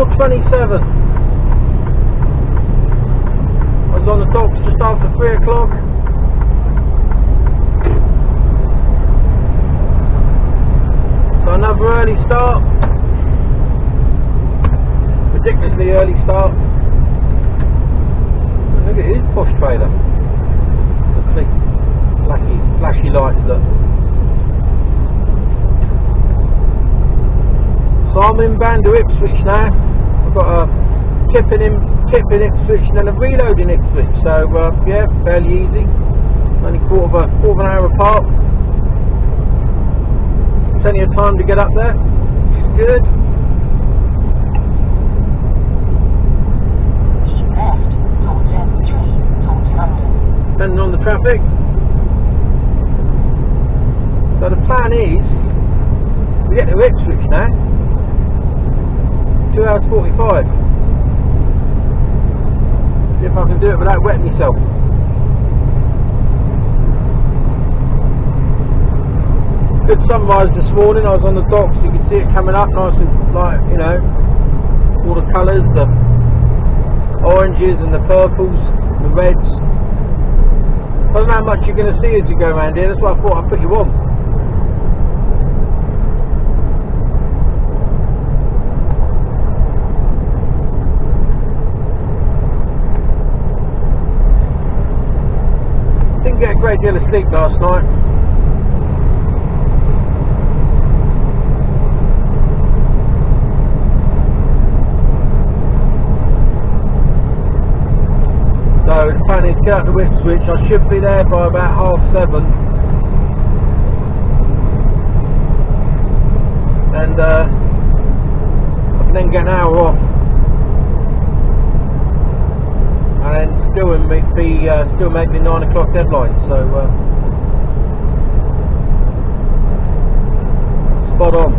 4:27. I was on the docks just after 3 o'clock. So another early start. Ridiculously early start. Oh, look at his posh trailer. Look at the flashy lights look. So I'm inbound to Ipswich now. I've got a tip in Ipswich and then a reload in Ipswich. So yeah, fairly easy. Only quarter of an hour apart. Plenty of time to get up there, which is good. Depending on the traffic. So the plan is, we get to Ipswich now, 2 hours 45. See if I can do it without wetting myself. Good sunrise this morning. I was on the docks, you can see it coming up nice and like, you know, all the colours, the oranges and the purples, the reds. I don't know how much you're going to see as you go around here, that's why I thought I'd put you on. Didn't get a great deal of sleep last night. So the plan is to get out to Ipswich. I should be there by about 7:30. And I can then get an hour off. And then still make the 9 o'clock deadline. So spot on.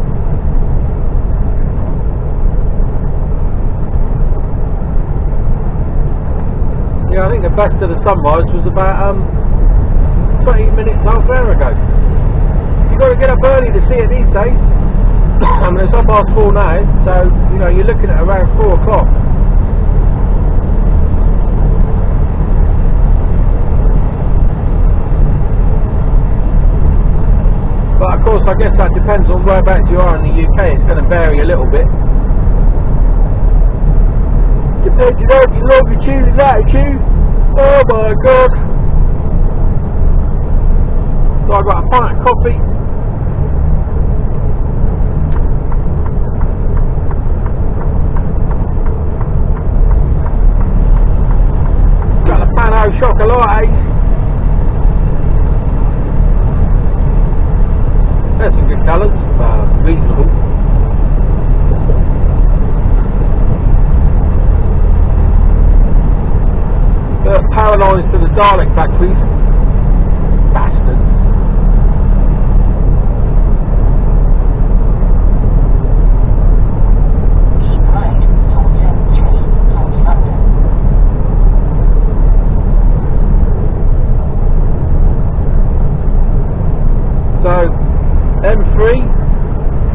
Yeah, I think the best of the sunrise was about 20 minutes, half an hour ago. You've got to get up early to see it these days. I mean, it's 4:30 now, so you know you're looking at around 4 o'clock. But of course, I guess that depends on whereabouts you are in the UK. It's going to vary a little bit. Depending on your longitude and latitude. Oh my god. So I got a pint of coffee. Got a pan au chocolate. There's some good colours, reasonable. Paralysed to the Dalek factories. Bastards. So M3,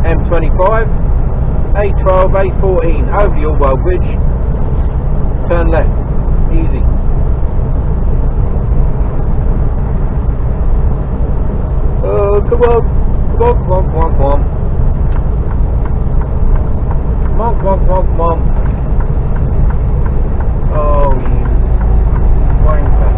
M25, A12, A14 over the Orwell Bridge. Turn left. Easy. Come on. Oh, you wanker.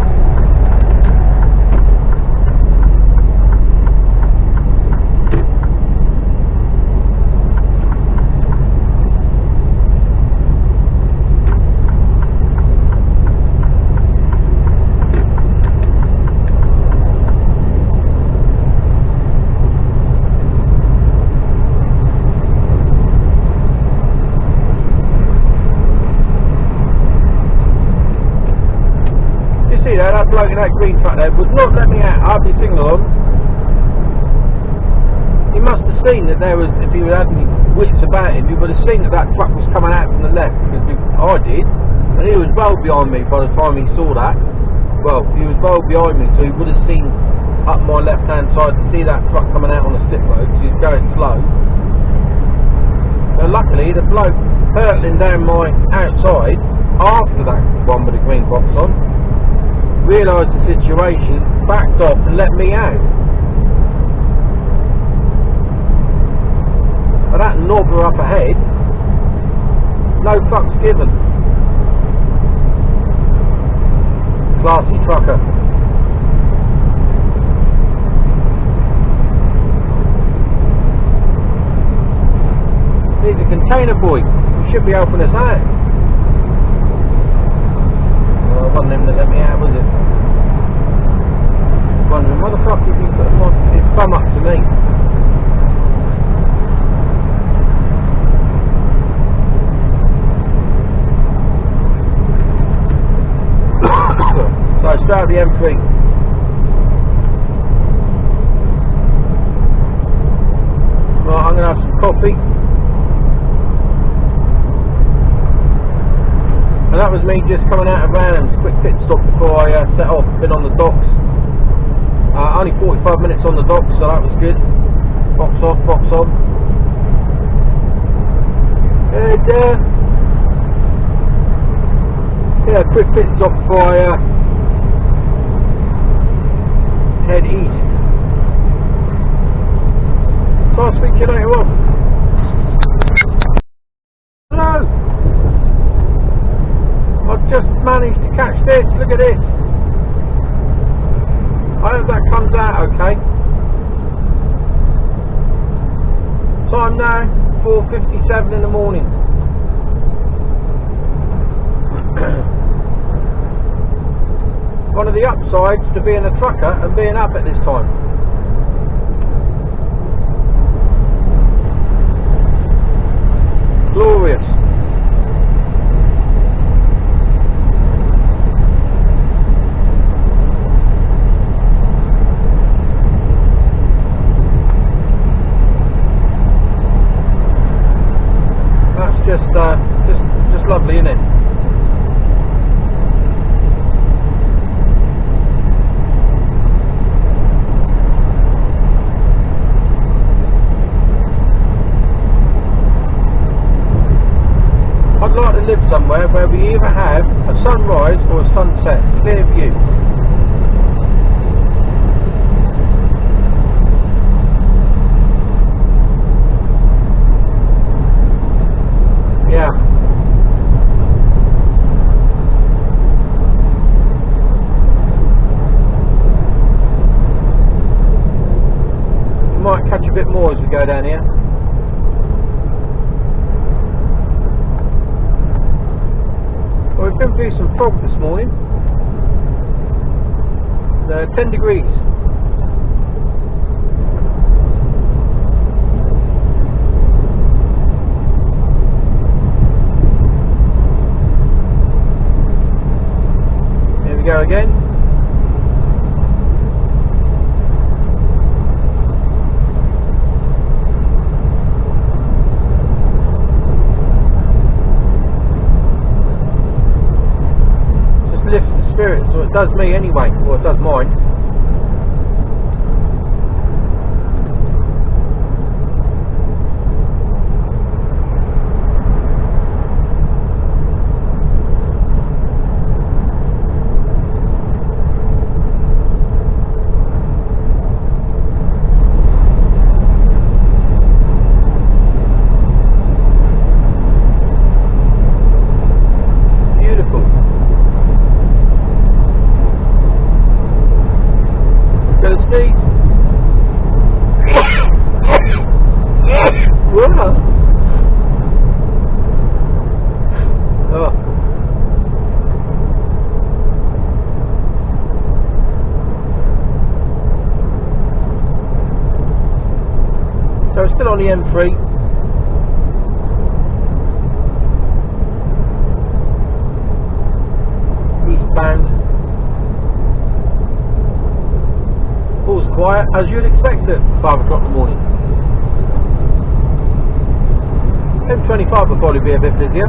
That bloke in that green truck there would not let me out. I'd be signal on. He must have seen that there was, if he had any wits about him, he would have seen that that truck was coming out from the left, because I did, and he was well behind me by the time he saw that. Well, he was well behind me, so he would have seen up my left hand side to see that truck coming out on the slip road, so he was going slow. So luckily the bloke hurtling down my outside after that one with the green box on, realised the situation, backed off and let me out. But that knobber up ahead, no fucks given. Classy trucker. He's a container boy. He should be helping us out. Well, it wasn't him that let me out, was it? Wondering why the fuck did he put his thumb up to me? So I started the M3. Right, I'm going to have some coffee. And that was me just coming out of Randham's. Quick pit stop before I set off. Been on the docks. Only 45 minutes on the docks, so that was good. Box off, box on. And yeah, quick pit stop before I head east. So I'll speak to you later on. Hello! I've just managed to catch this, look at this. I hope that comes out okay. Time now, 4:57 in the morning. One of the upsides to being a trucker and being up at this time. Glorious. Just lovely, isn't it? I'd like to live somewhere where we either have a sunrise or a sunset, clear view. Yeah. You might catch a bit more as we go down here. Well, we've been through some fog this morning. 10 degrees. Go again. Just lifts the spirit, so it does me anyway, or it does mine. So we're still on the M3. Eastbound. All's quiet, as you'd expect at 5 o'clock in the morning. M25 will probably be a bit busier.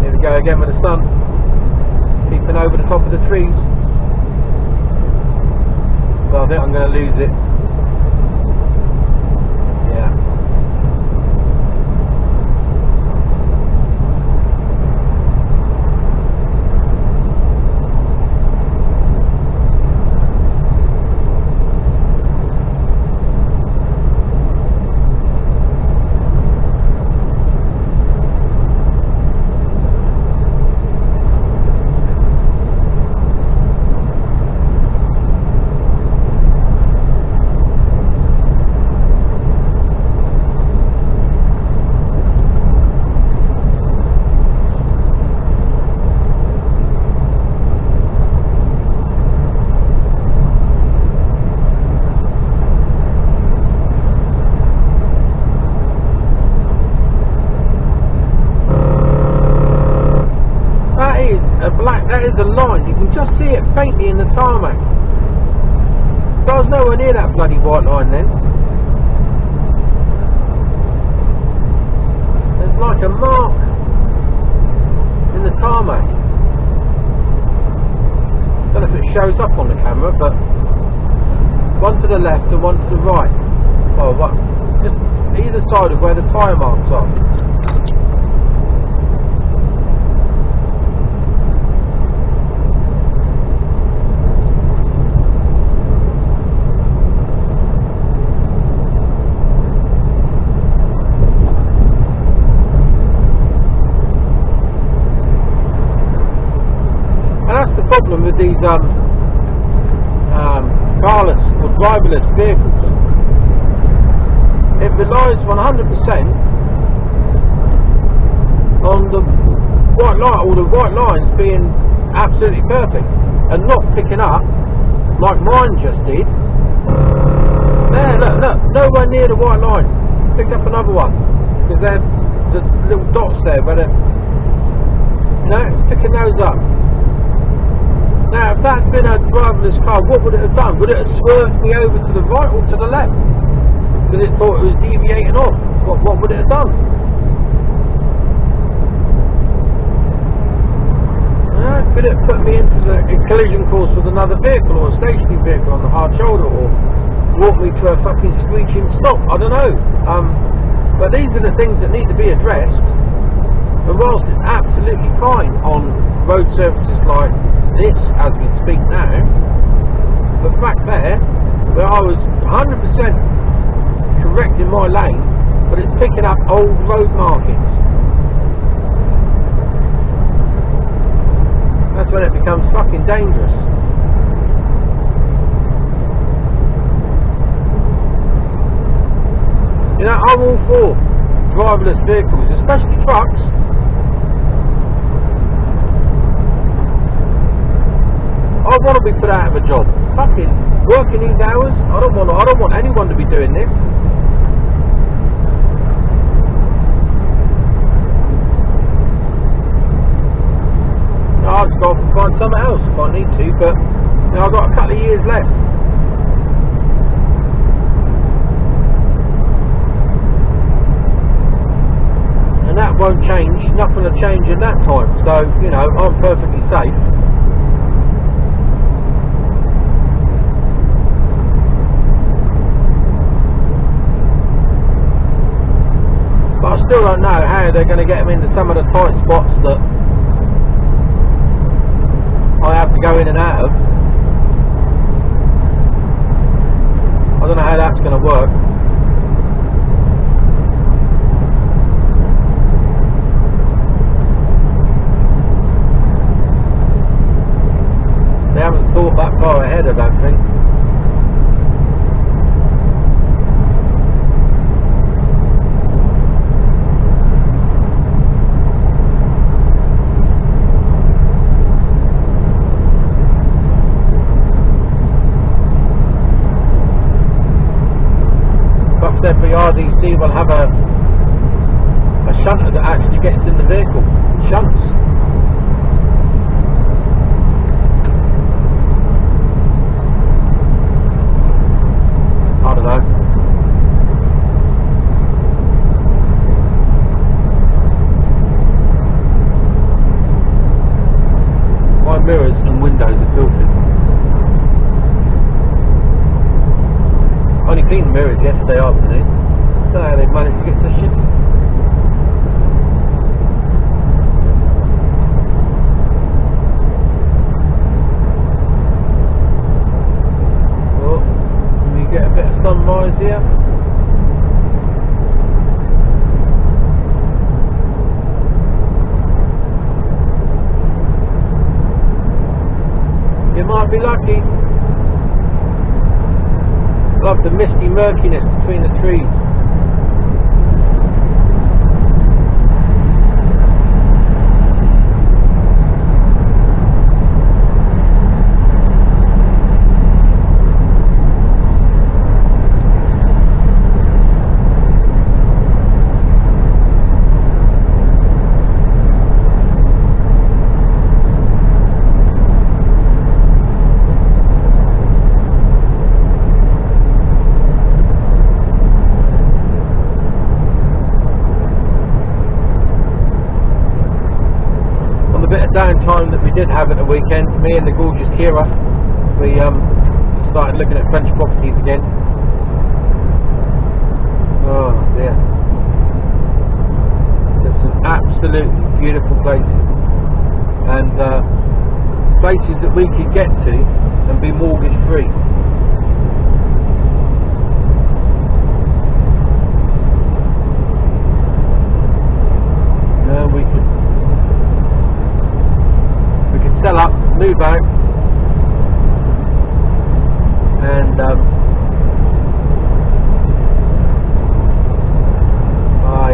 Here we go again with the sun peeping over the top of the trees. So I think I'm going to lose it. that is a line. You can just see it faintly in the tarmac. So I was nowhere near that bloody white line then. There's like a mark in the tarmac. I don't know if it shows up on the camera, but one to the left and one to the right. Oh, what? Just either side of where the tyre marks are. Problem with these carless or driverless vehicles, it relies 100% on the white light or the white lines being absolutely perfect and not picking up like mine just did. There, look, nowhere near the white line. Picked up another one because they're the little dots there, but it's picking those up. Now, if that's been a driverless car, what would it have done? Would it have swerved me over to the right or to the left? Because it thought it was deviating off. What would it have done? Could it put me into a collision course with another vehicle or a stationary vehicle on the hard shoulder, or walk me to a fucking screeching stop? I don't know. But these are the things that need to be addressed. And whilst it's absolutely fine on road surfaces like this as we speak now, the fact there where I was 100% correct in my lane, but it's picking up old road markings. That's when it becomes fucking dangerous. You know, I'm all for driverless vehicles, especially trucks. I want to be put out of a job. Fucking working these hours. I don't want anyone to be doing this. No, I've just got to find something else if I need to, but I've got a couple of years left. And that won't change. Nothing will change in that time. So, I'm perfectly safe. Still don't know how they're going to get them into some of the tight spots that I have to go in and out of. I don't know how that's going to work. They haven't thought that far ahead, I don't think. Every RDC will have a shunter that actually gets in the vehicle, shunts. I don't know. My mirrors and windows are filtered. Only cleaned the mirrors yesterday afternoon. I don't know how they've managed to get so shitty. Oh, can you get a bit of sunrise here? You might be lucky. Love the misty murkiness between the trees. downtime that we did have at the weekend, me and the gorgeous Kira, we started looking at French properties again. Oh dear, there's some absolutely beautiful places, and places that we could get to and be mortgage free. We could sell up, move out, and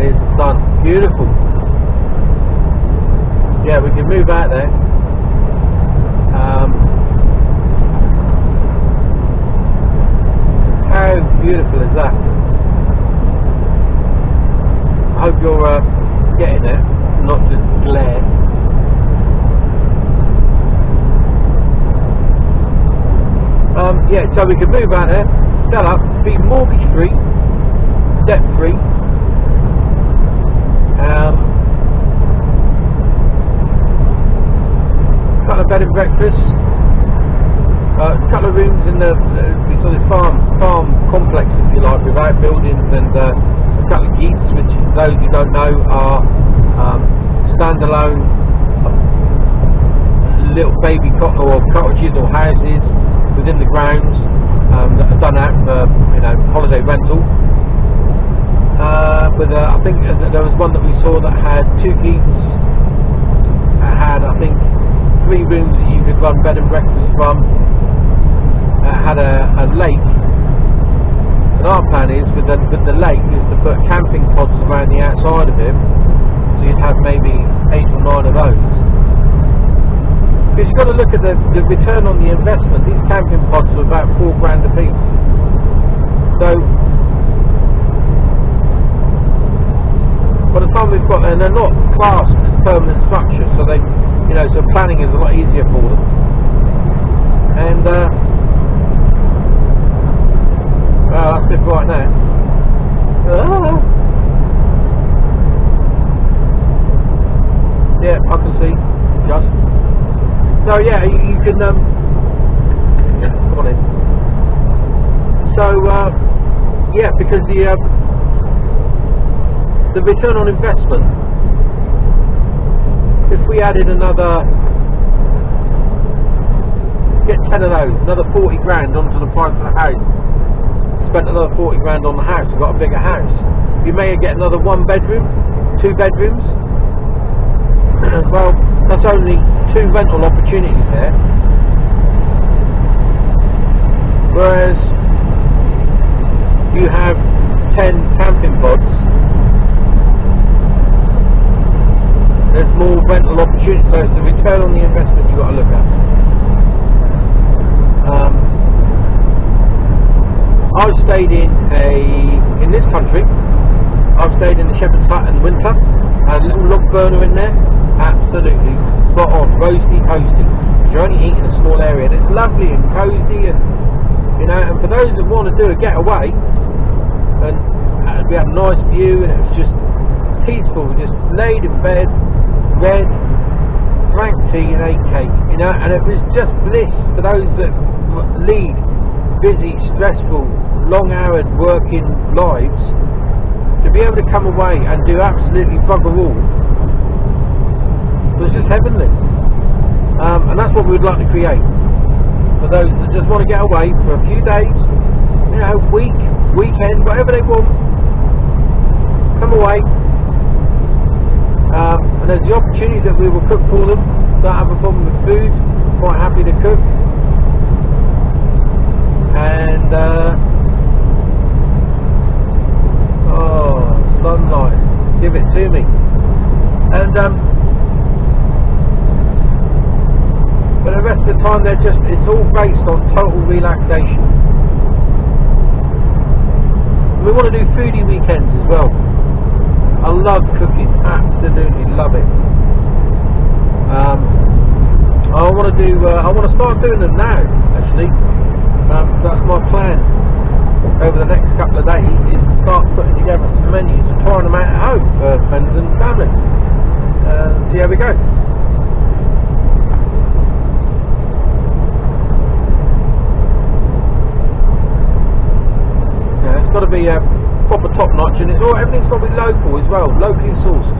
here's the sun, beautiful. Yeah, we could move out there. How beautiful is that? I hope you're getting there, not just glare. Yeah, so we could move out there, sell up, be mortgage free, debt free. Couple of bed and breakfasts, couple of rooms in the sort of farm complex, if you like, with outbuildings, and a couple of geats, which those who don't know are standalone little baby cottages or houses within the grounds that are done out for holiday rental. I think there was one that we saw that had 2 geats. It had, I think, 3 rooms that you could run bed and breakfast from. It had a lake. And our plan is with the lake is to put camping pods around the outside of it, so you'd have maybe 8 or 9 of those. Because you've got to look at the return on the investment. These camping pods are about £4 grand a piece. So by the time we've got, and they're not classed as permanent structures, so they, so planning is a lot easier for them. And that's it right now. Yeah, I can see. Just. So yeah, you can come on in. So yeah, because the return on investment, if we added get 10 of those, another 40 grand onto the price of the house, spent another 40 grand on the house, we've got a bigger house, you may get another 1 bedroom, 2 bedrooms. Well, that's only 2 rental opportunities there. Whereas you have 10 camping pods, there's more rental opportunities. So it's the return on the investment you've got to look at. I've stayed in this country. I've stayed in the shepherd's hut in winter. A little log burner in there, absolutely spot on, roasty toasty. You're only eating a small area, and it's lovely and cosy, and and for those that want to do a getaway, and we had a nice view, and it was just peaceful. We just laid in bed, read, drank tea, and ate cake, and it was just bliss for those that lead busy, stressful, long-houred working lives. To be able to come away and do absolutely bugger all was just heavenly, and that's what we'd like to create for those that just want to get away for a few days, week, weekend, whatever they want. Come away, and there's the opportunity that we will cook for them. Don't have a problem with food, quite happy to cook, and sunlight, give it to me. And but the rest of the time it's all based on total relaxation. We want to do foodie weekends as well. I love cooking, absolutely love it. I want to start doing them now, actually. That's my plan over the next couple of days, is to start putting together some menus and trying them out at home for friends and family. See how we go. got to be proper top notch, and everything's got to be local as well, locally sourced.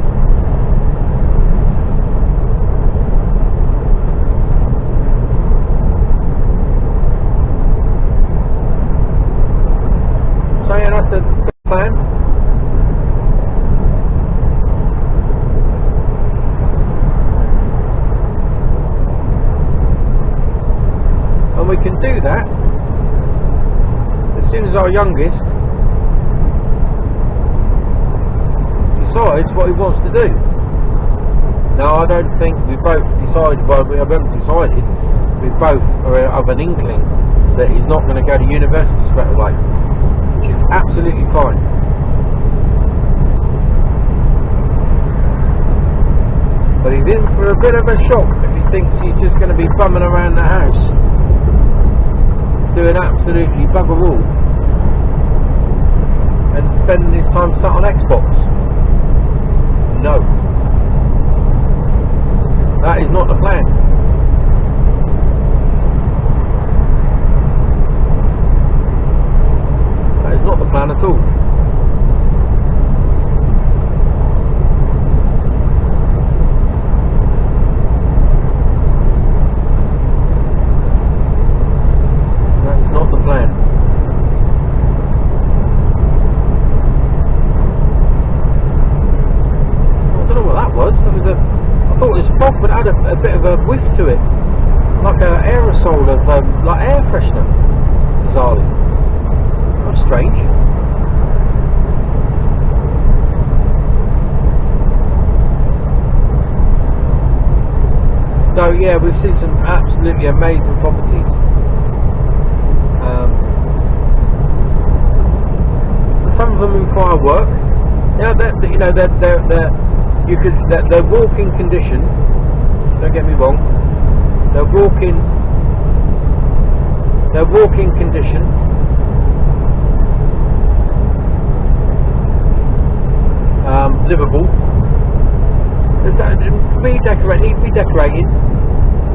So yeah, that's the plan. And we can do that as soon as our youngest decides what he wants to do. Now, I don't think we both decided, well, we haven't decided, we both are of an inkling that he's not going to go to university straight away, which is absolutely fine. But he's in for a bit of a shock if he thinks he's just going to be bumming around the house doing absolutely bugger all and spending his time sat on Xbox. No, that is not the plan. That is not the plan at all. But had a bit of a whiff to it, like an aerosol of like air freshener. Bizarrely, that's strange. So yeah, we've seen some absolutely amazing properties. Some of them require work. They're walk-in condition. Don't get me wrong. They're walk-in condition. Livable. Need to be decorated,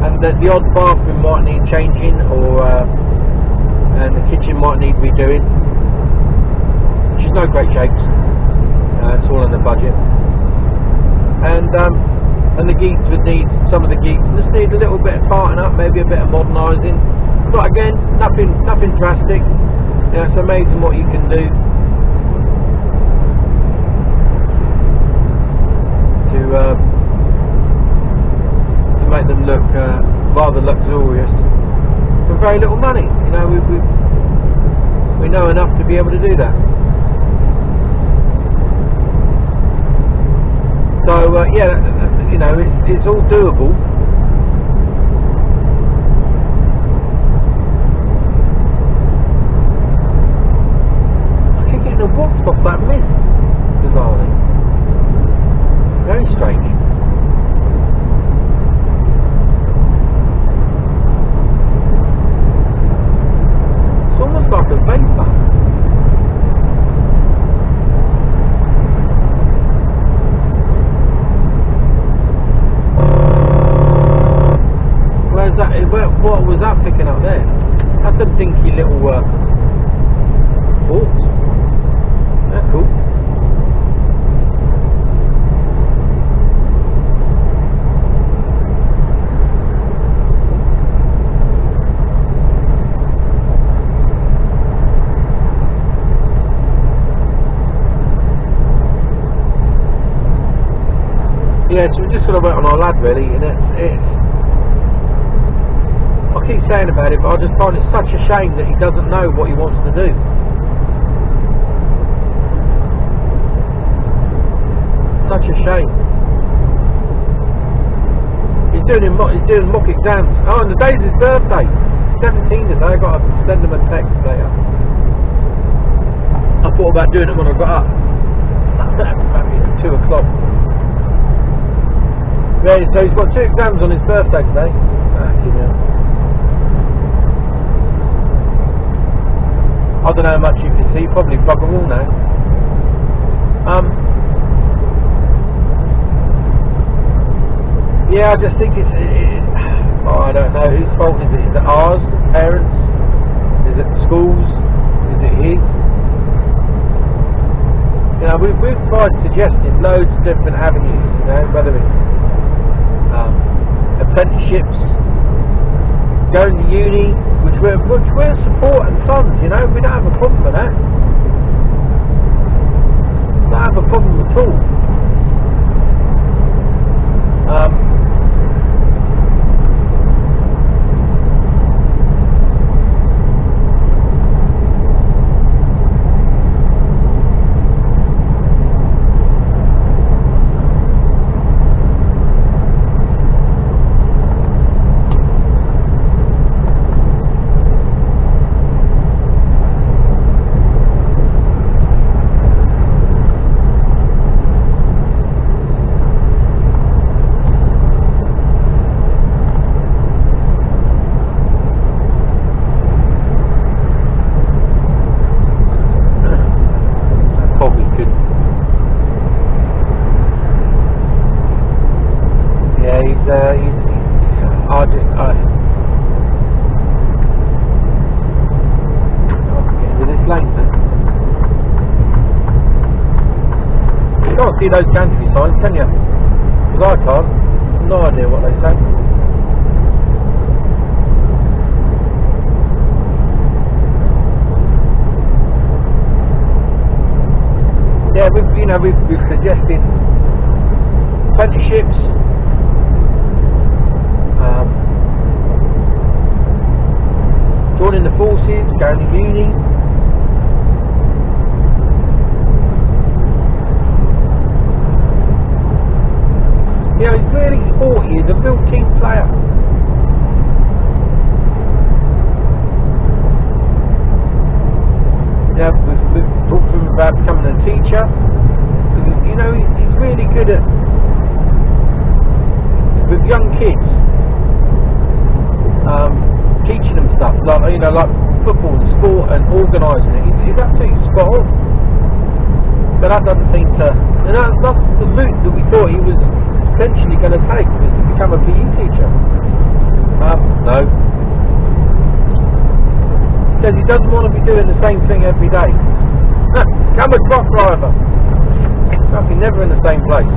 and the odd bathroom might need changing, or and the kitchen might need redoing. Which is no great shakes. It's all in the budget. And the geeks would need, some of the geeks just need a little bit of tarting up, maybe a bit of modernising. But again, nothing drastic. It's amazing what you can do to make them look rather luxurious for very little money. We know enough to be able to do that. So yeah, it's all doable. I keep getting a wasp off that mist, bizarrely. Very strange. It's almost like a vapour. What was that picking up there? That's some dinky little forks. That's cool. Yeah, so we're just going to wait on our lad really, and it's I keep saying about it, but I just find it such a shame that he doesn't know what he wants to do. Such a shame. He's doing mock exams. Oh, and the day's his birthday. 17 today. I got to send him a text later. I thought about doing it when I got up. At 2 o'clock. Yeah, so he's got 2 exams on his birthday today. I don't know how much you can see, probably bugger all now. Yeah, I just think I don't know, whose fault is it? Is it ours, the parents? Is it the schools? Is it his? You know, we've tried suggesting loads of different avenues, you know, whether it's apprenticeships, going to uni, which we're supporting funds, you know, we don't have a problem with that. Don't have a problem at all. See those gantry signs, can you? Because I can't. No idea what they say. Yeah, we've suggested apprenticeships, joining the forces, going to uni. You know, he's really sporty, he's a real team player. Yeah, we've talked to him about becoming a teacher. You know, he's really good at, with young kids, teaching them stuff, like, you know, like football and sport and organising it. He's absolutely spot on. But that doesn't seem to, and that's the route that we thought he was eventually going to take, was to become a PE teacher. No. Says he doesn't want to be doing the same thing every day. Become a truck driver. Fucking never in the same place.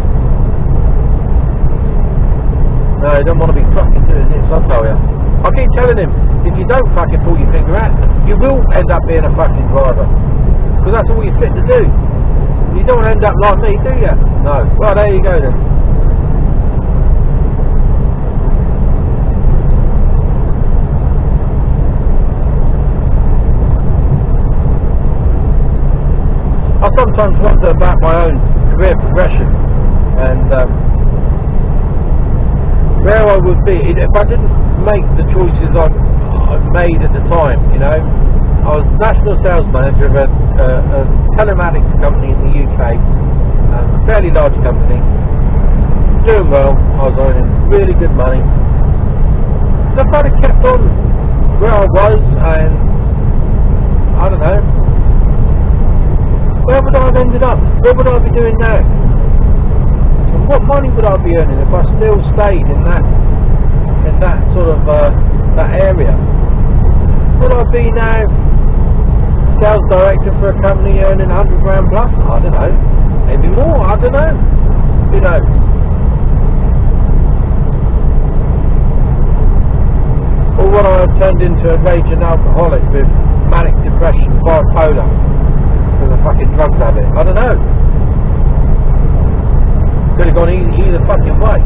No, he don't want to be fucking doing this, I'll tell you. I keep telling him, if you don't fucking pull your finger out, you will end up being a fucking driver. Because that's all you're fit to do. You don't want to end up like me, do you? No. Well, there you go then. I sometimes wonder about my own career progression and where I would be if I didn't make the choices I've made at the time. You know, I was national sales manager of a telematics company in the UK, a fairly large company, doing well. I was earning really good money. So if I'd have kept on where I was, and I don't know, where would I have ended up? What would I be doing now? And what money would I be earning if I still stayed in that sort of that area? Would I be now sales director for a company earning 100 grand plus? I don't know. Maybe more. I don't know. Who knows? Or would I have turned into a raging alcoholic with manic depression, bipolar? With a fucking drug habit. I don't know. Could have gone either fucking way.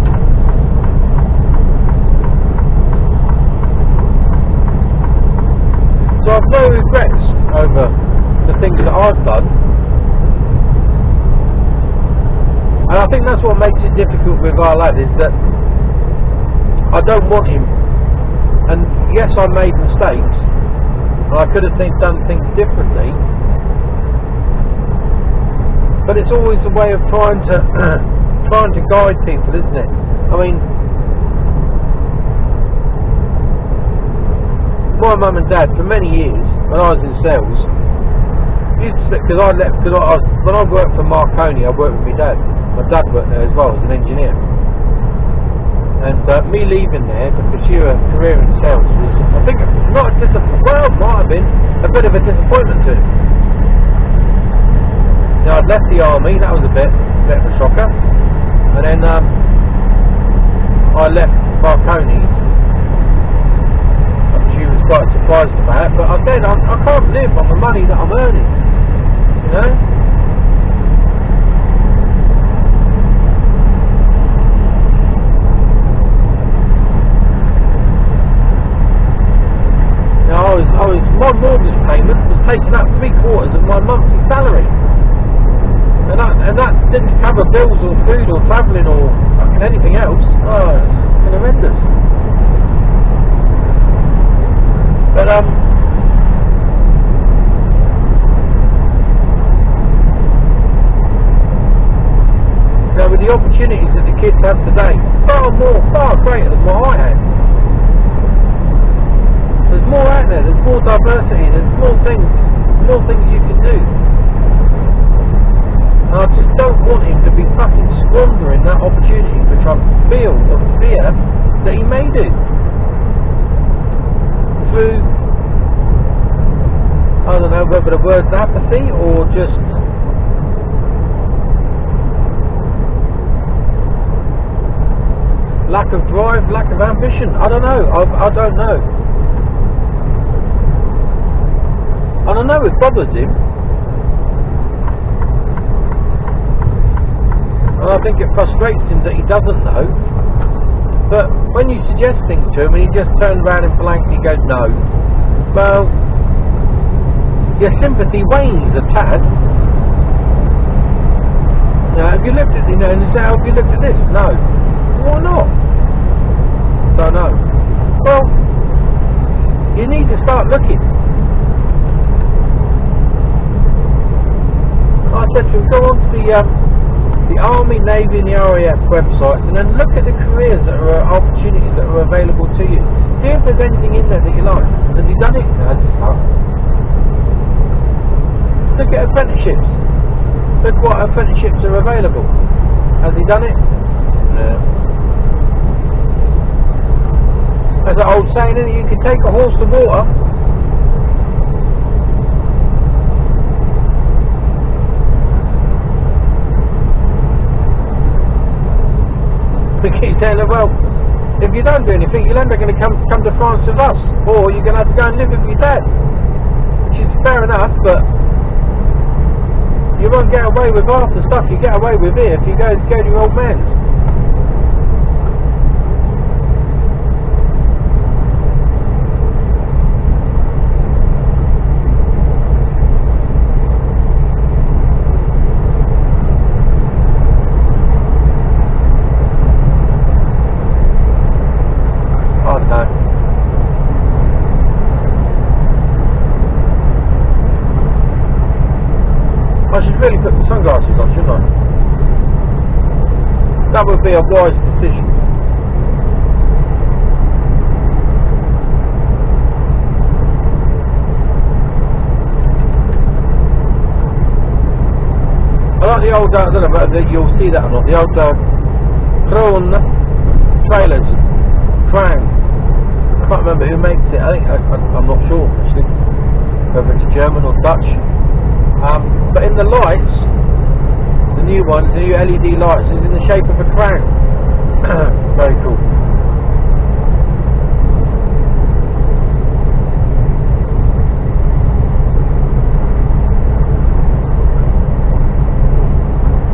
So I've no regrets over the things that I've done. And I think that's what makes it difficult with our lad, is that I don't want him. And yes, I made mistakes, and I could have done things differently. But it's always a way of trying to guide people, isn't it? I mean, my mum and dad, for many years, when I was in sales, when I worked for Marconi, I worked with my dad. My dad worked there as well as an engineer. And me leaving there to pursue a career in sales was, I think, not a disappointment. Well, it might have been a bit of a disappointment to him. You know, I'd left the army, that was a bit of a shocker. And then I left Barconi. She was quite surprised about it, but I said I can't live on the money that I'm earning, you know. My mortgage payment was taking up 3/4 of my monthly salary, and that didn't cover bills or food or travelling or fucking anything else. Oh, it's horrendous. But you know, with the opportunities that the kids have today, far greater than what I had. There's more out there, there's more diversity, there's more things you can do. And I just don't want him to be fucking squandering that opportunity, which I feel of fear that he may do. Through, I don't know whether the word's apathy or just lack of drive, lack of ambition. I don't know. I don't know. And I know it bothers him, and I think it frustrates him that he doesn't know. But when you suggest things to him and he just turns around and blankly goes no, well, your sympathy wanes a tad. You know, have you looked at, and you say, have you looked at this? No. Why not? Don't know. Well, you need to start looking. I said to him, go on to the Army, Navy and the RAF websites and then look at the careers that are opportunities that are available to you. See if there's anything in there that you like. Has he done it? No, no. Look at apprenticeships. Look what apprenticeships are available. Has he done it? No. There's that old saying, you can take a horse to water. Keep saying, well, if you don't do anything, you're either going to come to France with us, or you're going to have to go and live with your dad. Which is fair enough, but you won't get away with half the stuff you get away with here if you go to your old man's. I should really put the sunglasses on, shouldn't I? That would be a wise decision. I like the old, I don't know whether you'll see that or not, the old Crown trailers, Crown. I can't remember who makes it. I'm not sure actually, whether it's German or Dutch. But in the lights, the new ones, the new LED lights, is in the shape of a crown. Very cool.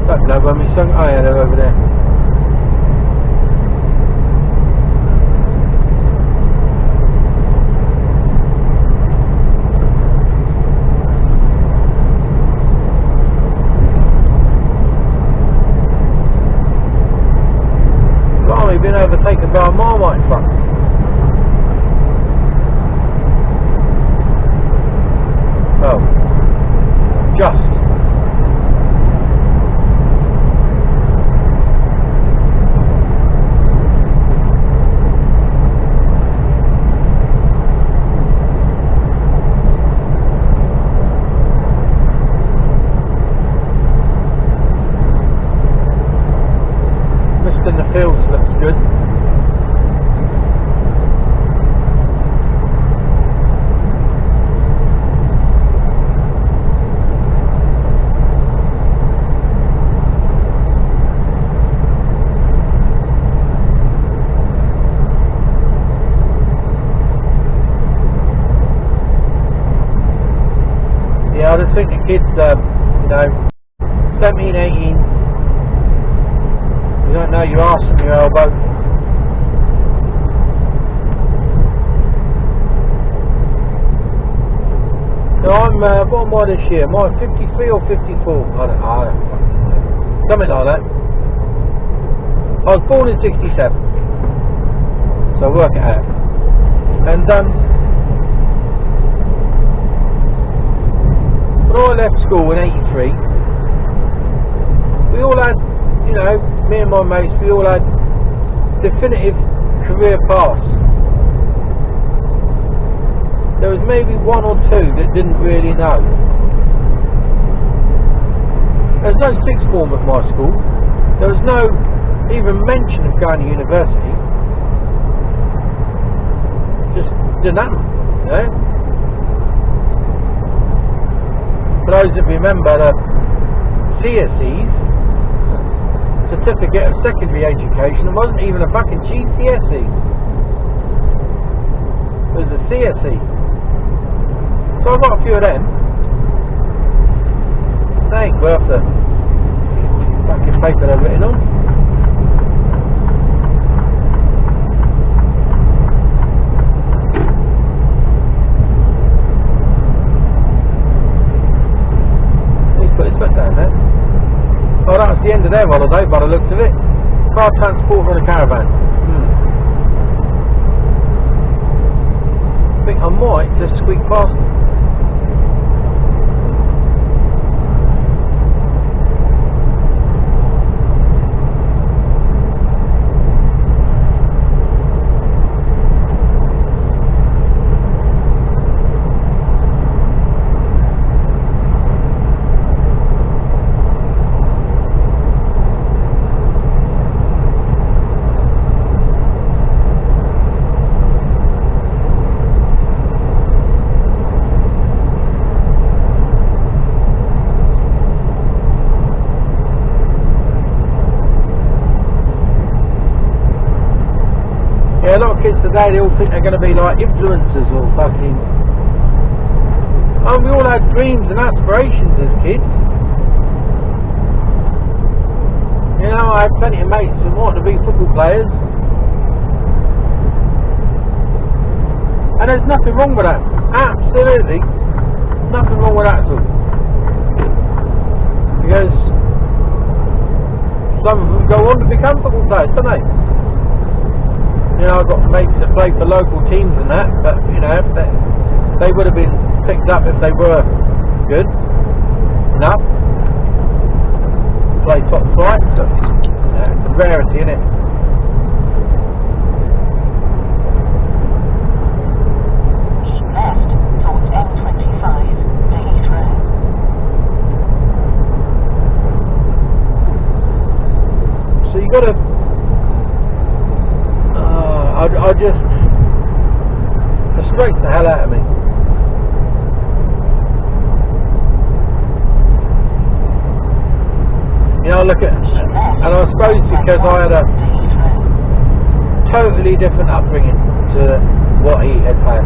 Don't know when we sung. Oh yeah, they're over there. Been overtaken by a Marmite truck. Oh, just. Mist in the fields looks good. you know, 17, 18. You don't know your arse from your elbow. So I'm, what am I this year? Am I 53 or 54? I don't know. Something like that. I was born in 67. So work it out. And, when I left school in 83, we all had, you know, me and my mates, we all had definitive career paths. There was maybe one or two that didn't really know. There was no sixth form at my school. There was no even mention of going to university. Just didn't happen, you know. For those that remember the CSEs, Certificate of Secondary Education, it wasn't even a fucking GCSE. It was a CSE. So I've got a few of them. They ain't worth the fucking paper they're written on. He's put his foot down there. Oh, that was the end of their holiday by the looks of it. Car transport on a caravan. I think I might just squeak past them. Yeah, a lot of kids today, they all think they're going to be like influencers or fucking... Oh, we all had dreams and aspirations as kids. You know, I had plenty of mates who wanted to be football players. And there's nothing wrong with that. Absolutely nothing wrong with that at all. Because some of them go on to become football players, don't they? You know, I've got mates that play for local teams and that, but, you know, they would have been picked up if they were good enough. Play top flight, so, you know, it's a rarity, isn't it? Keep left towards M25 to Heathrow. So you got to... I just frustrates the hell out of me. You know, look at, and I suppose because I had a totally different upbringing to what he had had.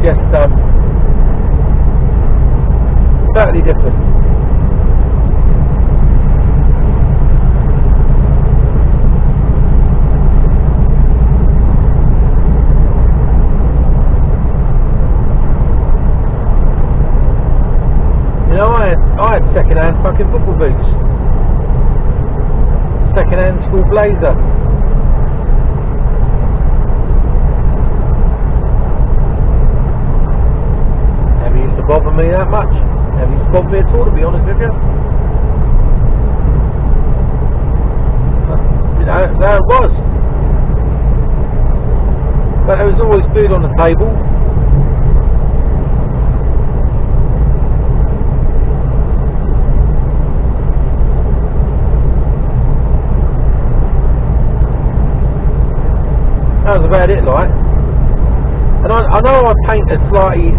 Just totally different. You know, I had second-hand fucking football boots, second-hand school blazer. Bother me that much. Never used to bother me at all, to be honest with you. You know, there it was. But there was always food on the table. That was about it, like. And I know I paint a slightly.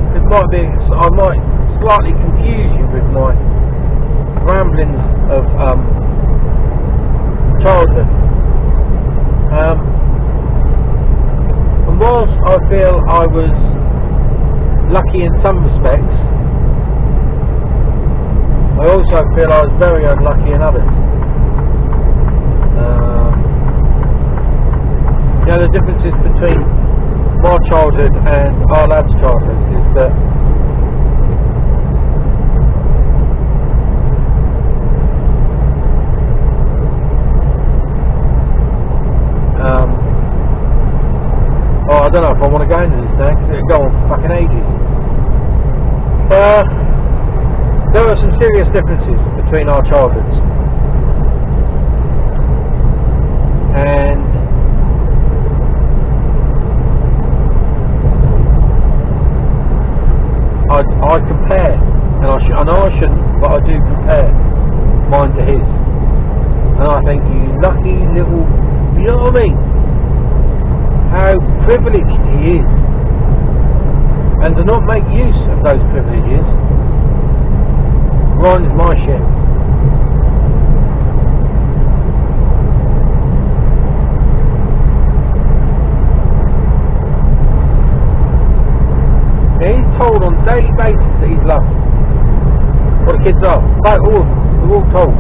It might be, I might slightly confuse you with my ramblings of childhood. And whilst I feel I was lucky in some respects, I also feel I was very unlucky in others. You know, the differences between my childhood and our lad's childhood is that I don't know if I want to go into this now because it'll go on for fucking ages. There are some serious differences between our childhoods, and I compare, and I know I shouldn't, but I do compare mine to his, and I think, you lucky little, you know what I mean? How privileged he is, and to not make use of those privileges grinds my shit. He's told on a daily basis that he's loved. What the kids are, like all of them, we're all told.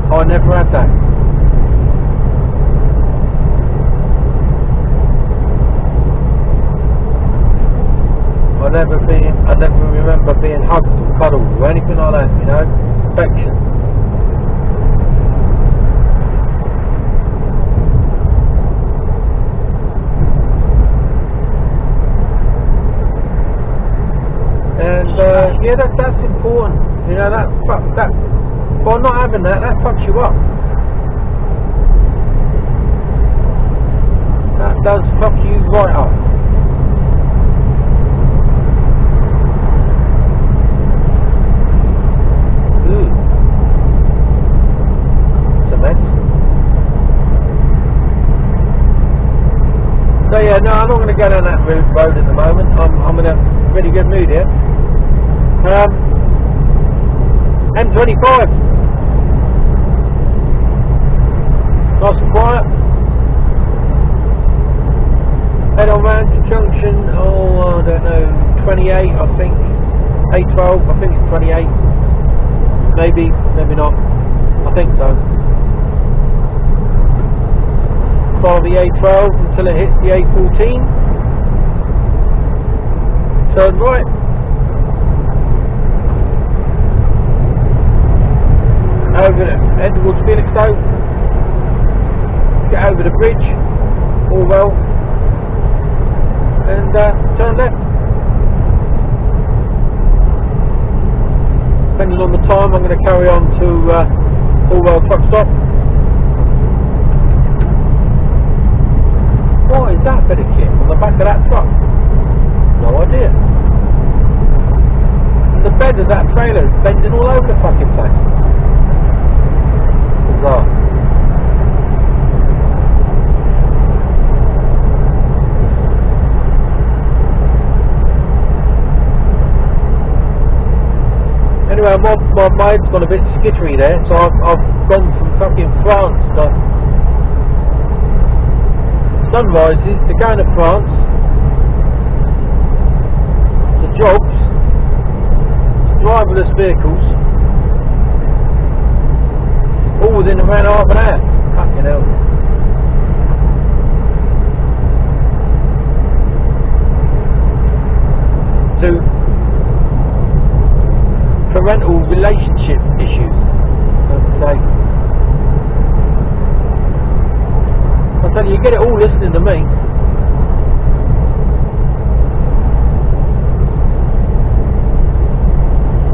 I never had that. I never remember being hugged or cuddled or anything like that, you know, affection. And yeah, that's important. You know, that by not having that fucks you up. That does fuck you right up. Ooh. Cement. So yeah, no, I'm not going to go down that road at the moment. I'm in a really good mood here. M25. Nice and quiet. Head on round to junction, I don't know, 28 I think. A12, I think it's 28. Maybe not. I think so. Follow the A12 until it hits the A14. Turn right. Head towards Felixstowe. Get over the bridge, all well, and turn left. Depending on the time, I'm going to carry on to Allwell truck stop. What is that bit of kit on the back of that truck? No idea. And the bed of that trailer is bending all over the fucking place. Bizarre. Anyway, my mind's gone a bit skittery there, so I've gone from fucking France to sunrises to going to France to jobs to driverless vehicles, all within around half an hour. Fucking hell. To parental relationship issues. I tell you, you get it all listening to me.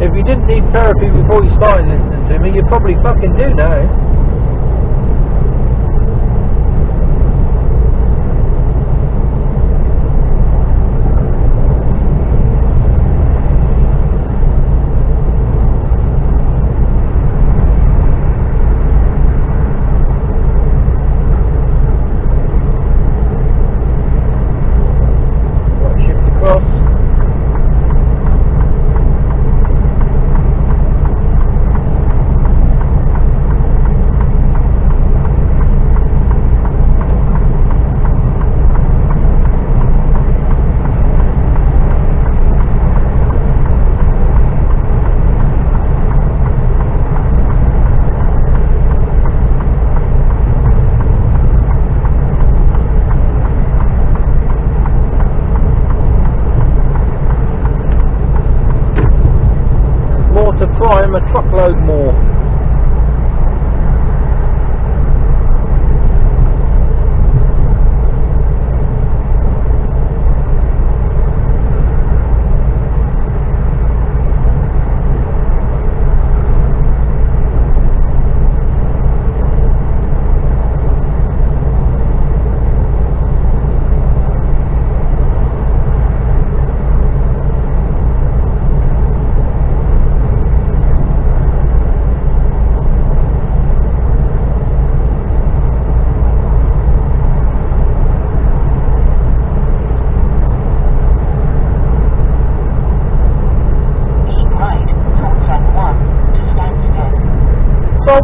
If you didn't need therapy before you started listening to me, you probably fucking do now. Cross.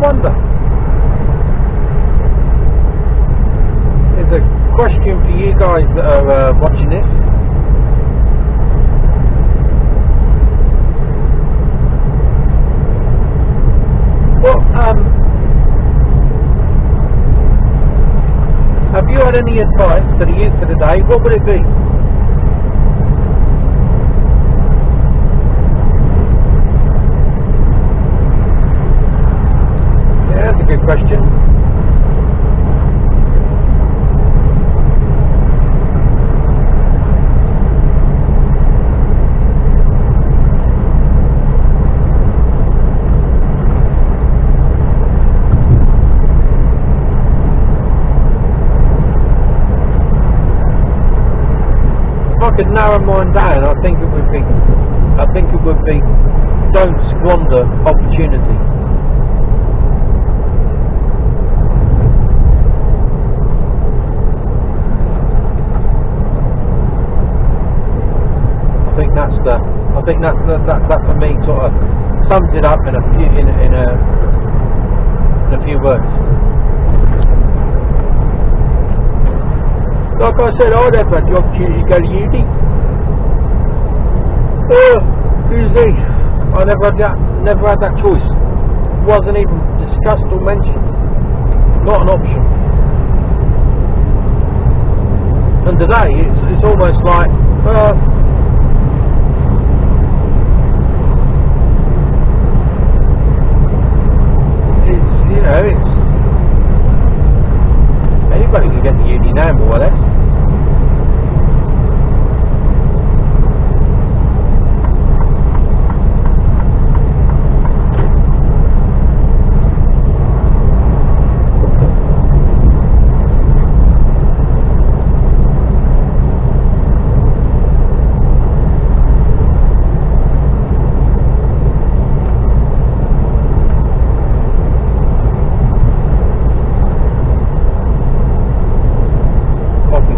wonder. There's a question for you guys that are watching this. Well, have you had any advice to the youth of the day? What would it be? Yeah, that's a good question. If I could narrow mine down, I think it would be don't squander opportunity. I think that for me sort of sums it up in a few words. Like I said, I'd have had the opportunity to go to uni. Easy. I never had that choice. Wasn't even discussed or mentioned. Not an option. And today it's almost like it's anybody can get to uni now, more or less.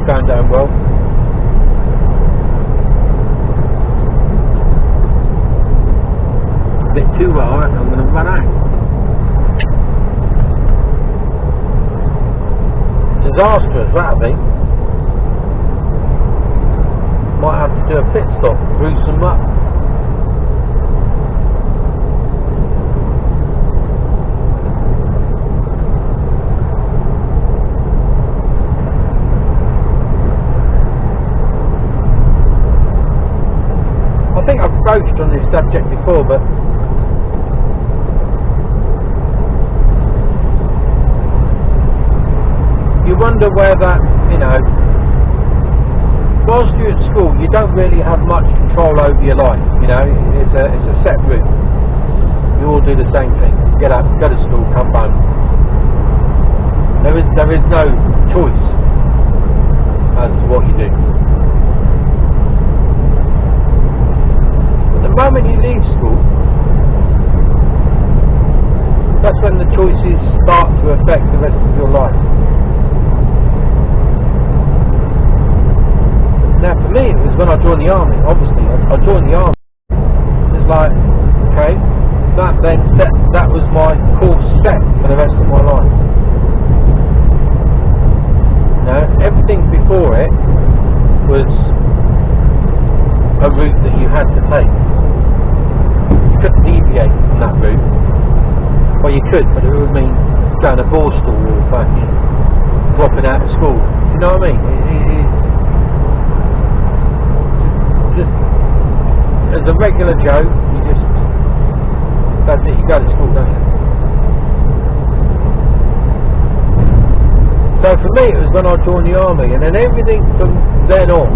Going down well. A bit too well, I reckon I'm going to run out. Disastrous, that'll be. Might have to do a pit stop, grease them up. I think I've broached on this subject before, but you wonder whether, whilst you're at school, you don't really have much control over your life. It's a set route. You all do the same thing. Get up, go to school, come home. There is no choice as to what you do. The moment you leave school, that's when the choices start to affect the rest of your life. Now for me, it was when I joined the army. Obviously, I joined the army. It's like, okay, that was my course set for the rest of my life. Everything before it was a route that you had to take. Couldn't deviate from that route. Well, you could, but it would mean going to Borstal or fucking dropping out of school. You know what I mean? Just as a regular Joe, that's it. You go to school, don't you? So for me, it was when I joined the army, and then everything from then on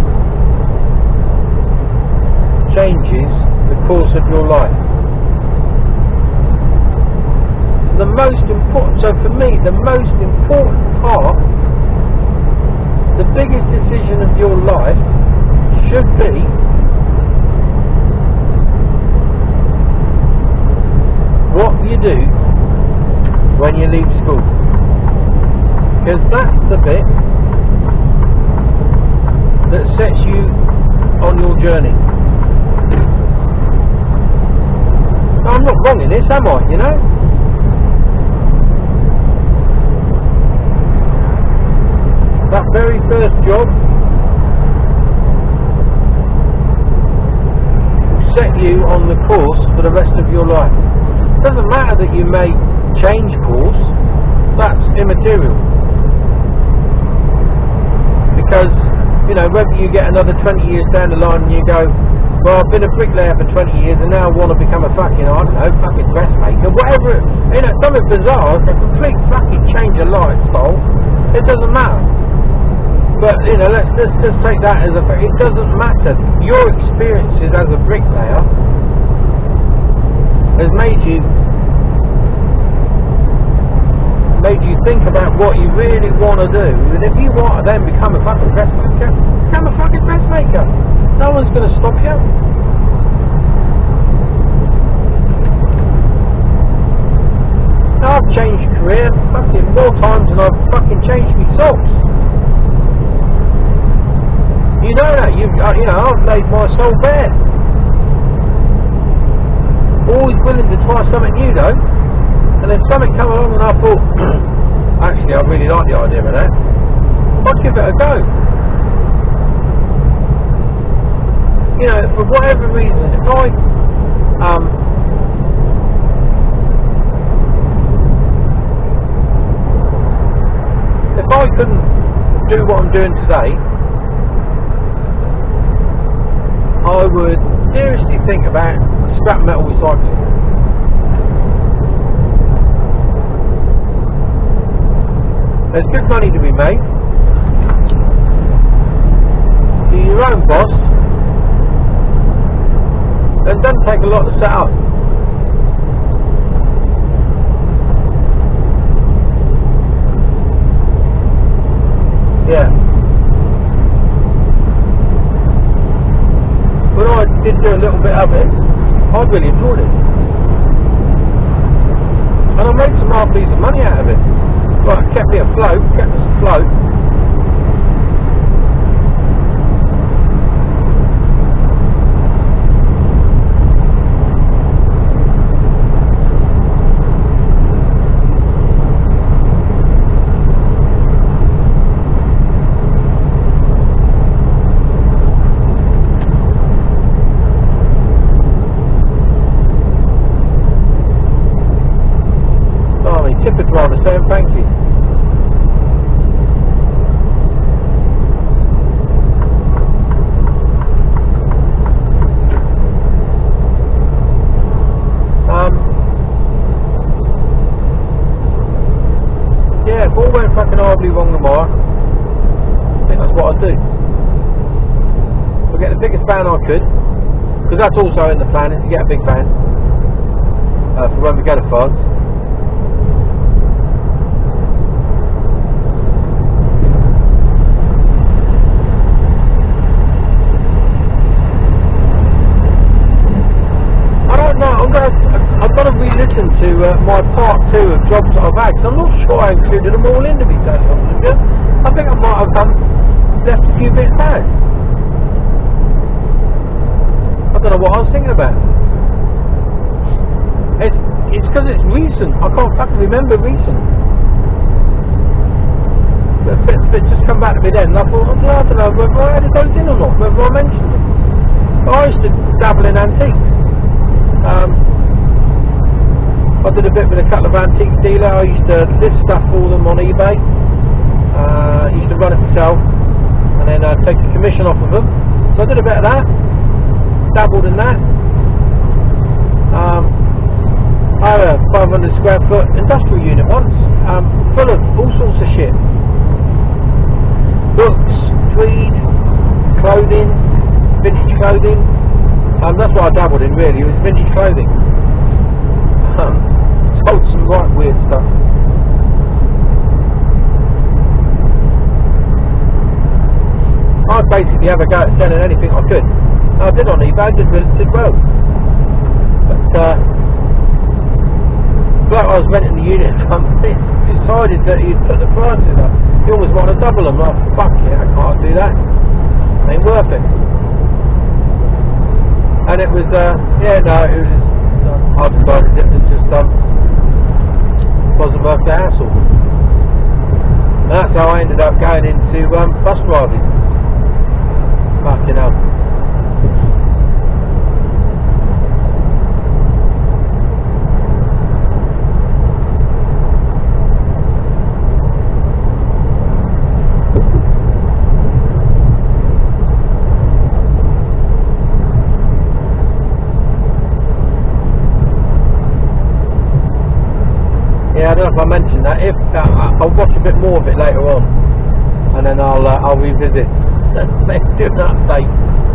changes the course of your life. So for me, the most important part, the biggest decision of your life should be what you do when you leave school. Because that's the bit that sets you on your journey. I'm not wrong in this, am I? first job will set you on the course for the rest of your life. It doesn't matter that you may change course, that's immaterial. Because, you know, whether you get another 20 years down the line and you go, well, I've been a bricklayer for 20 years and now I want to become a fucking, I don't know, fucking dressmaker, whatever, you know, something bizarre, a complete fucking change of lifestyle, it doesn't matter. But, you know, let's just take that as a fact. It doesn't matter. Your experiences as a bricklayer has made you think about what you really want to do. And if you want to then become a fucking dressmaker, become a fucking dressmaker. No one's going to stop you. I've changed career fucking more times than I've fucking changed my socks. You know that. You know, I've laid my soul bare. Always willing to try something new though. And then something come along and I thought, actually I really like the idea of that. I'd give it a go. You know, for whatever reason, if I couldn't do what I'm doing today, I would seriously think about scrap metal recycling. There's good money to be made. You're your own boss. It doesn't take a lot to set up. Yeah. When I did do a little bit of it, I really enjoyed it. And I made some half decent money out of it. Well, it kept me afloat, kept us afloat. Tipper driver saying thank you. Yeah, if all went fucking horribly wrong tomorrow, I think that's what I'd do. I'll get the biggest van I could, because that's also in the plan, is to get a big van for when we go to France. I've got to re-listen to my part 2 of jobs that I've had, because I'm not sure I included them all in, to be totally honest with you. I think I might have left a few bits out. I don't know what I was thinking about. It's because it's recent. I can't fucking remember recent. But just come back to me then, and I thought, I don't know whether I added those in or not, whether I mentioned them. But I used to dabble in antiques. I did a bit with a couple of antique dealers. I used to list stuff for them on eBay. Used to run it myself and then take a commission off of them. So I did a bit of that, dabbled in that. I had a 500 square foot industrial unit once, full of all sorts of shit. Books, tweed, clothing, vintage clothing. That's what I dabbled in really, it was vintage clothing. Sold some right weird stuff. I'd basically have a go at selling anything I could. I did on eBay, did well. But like I was renting the unit from, decided that he'd put the prices up. He always wanted to double them. Like, fuck yeah, I can't do that. Ain't worth it. And it was, yeah, no, it was, I decided it was just, wasn't worth the hassle. And that's how I ended up going into bus driving. Fucking hell. Yeah, I don't know if I mentioned that. If I'll watch a bit more of it later on, and then I'll revisit. Do an update.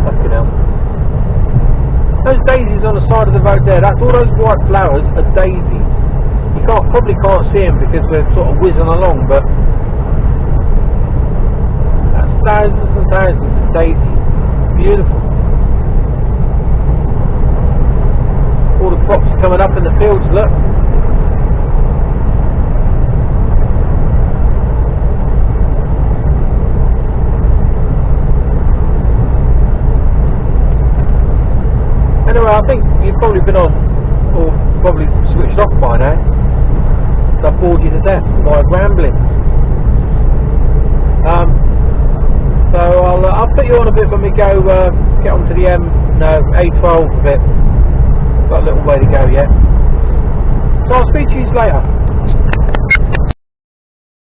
Fucking hell. Those daisies on the side of the road there. That's all those white flowers are daisies. You probably can't see them because we're sort of whizzing along, but that's thousands and thousands of daisies. Beautiful. All the crops coming up in the fields. Look. Anyway, I think you've probably been on, or probably switched off by now. So I've bored you to death by rambling. So I'll put you on a bit when we go get onto the A12 a bit. Got a little way to go yet. So I'll speak to you later.